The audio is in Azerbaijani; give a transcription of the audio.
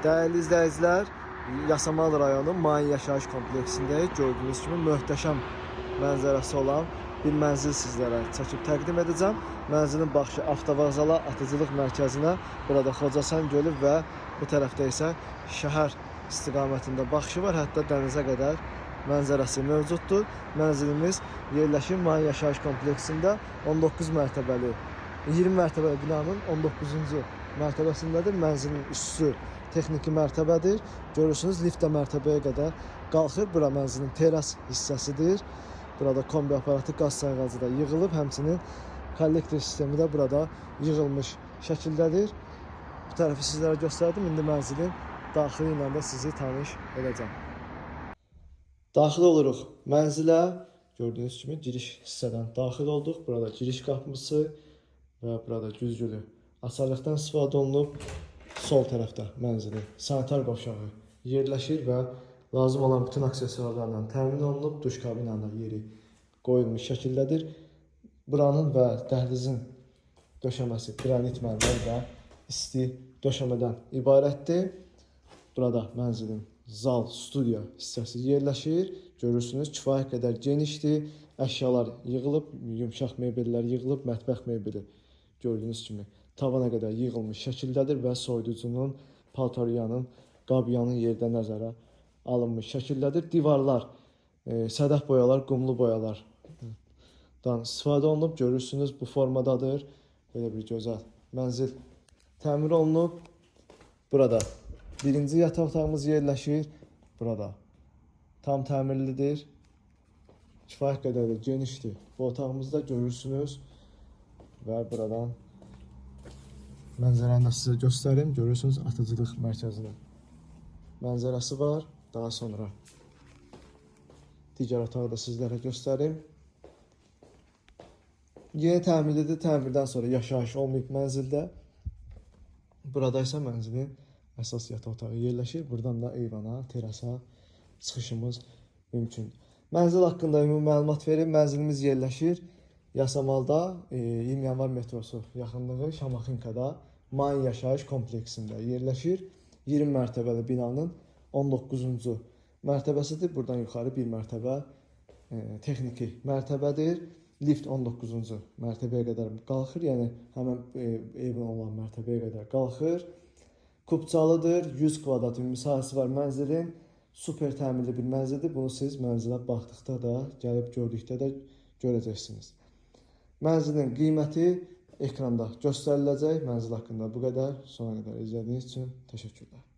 Değerli izləyicilər, Yasamal rayonu Mayin Yaşayış kompleksindəyik. Gördüyünüz kimi möhtəşəm mənzərəsi olan bir mənzil sizlərə çəkib təqdim edəcəm. Mənzilin baxışı avtovağzala, atıcılıq mərkəzinə, burada Xocasən gölü və bu tərəfdə isə şəhər istiqamətində baxışı var. Hətta dənizə qədər mənzərəsi mövcuddur. Mənzilimiz yerləşir Mayin Yaşayış kompleksində 19 mərtəbəli, 20 mərtəbəli binanın 19-cu mərtəbəsindədir. Mənzilin üstü texniki mərtəbədir. Görürsünüz, liftlə mərtəbəyə qədər qalxır. Bura mənzilin teras hissəsidir. Burada kombi aparatı, qaz sayğacı da yığılıb. Həmçinin kollektor sistemi də burada yığılmış şəkildədir. Bu tərəfi sizlərə göstərdim. İndi mənzilin daxili ilə də sizi tanış edəcəm. Daxil oluruq mənzilə. Gördüyünüz kimi giriş hissədən daxil olduq. Burada giriş qapısı və burada güzgülü açarlıqdan istifadə olunub. Sol tərəfdə mənzilin sanitar qovşağı yerləşir və lazım olan bütün aksesuarlarla təmin olunub. Duş kabinanın yeri qoyulmuş şəkildədir. Buranın və dəhlizin döşəməsi qranit mərmər və isti döşəmədən ibarətdir. Burada mənzilin zal, studiya hissəsi yerləşir. Görürsünüz, kifayət qədər genişdir. Əşyalar yığılıb, yumşaq mebellər yığılıb, mətbəx mebeli gördüyünüz kimi tavana qədər yığılmış şəkildədir və soyuducunun, paltaryanın, qabyanın yerdə nəzərə alınmış şəkildədir. Divarlar, sədəf boyalar, qumlu boyalardan istifadə olunub. Görürsünüz, bu formadadır. Belə bir gözəl mənzil təmir olunub. Burada birinci yataq otağımız yerləşir. Burada tam təmirlidir. Kifayət qədər də genişdir. Bu otağımızda görürsünüz və buradan mənzərəni də sizə göstərim. Görürsünüz, atıcılıq mərkəzinin mənzərəsi var. Daha sonra digər otağı da sizlərə göstərim. Yeni təmirlidir. Təmirdən sonra yaşayış olmayıb mənzildə. Burada isə mənzilin əsas yataq otağı yerləşir. Buradan da eyvana, terasa çıxışımız mümkündür. Mənzil haqqında ümumi məlumat verim. Mənzilimiz yerləşir Yasamalda, 20 yanvar metrosu yaxınlığı Şamaxinkada Mayin Yaşayış kompleksində yerləşir. 20 mərtəbəli binanın 19-cu mərtəbəsidir. Buradan yuxarı bir mərtəbə texniki mərtəbədir. Lift 19-cu mərtəbəyə qədər qalxır. Yəni, həmən evin olan mərtəbəyə qədər qalxır. Kubcalıdır. 100 kvadrat ümumi sahəsi var mənzilin. Super təmirli bir mənzildir. Bunu siz mənzilə baxdıqda da, gəlib gördükdə də görəcəksiniz. Mənzilin qiyməti ekranda göstəriləcək. Mənzil haqqında bu qədər. Sona qədər izlədiyiniz üçün təşəkkürlər.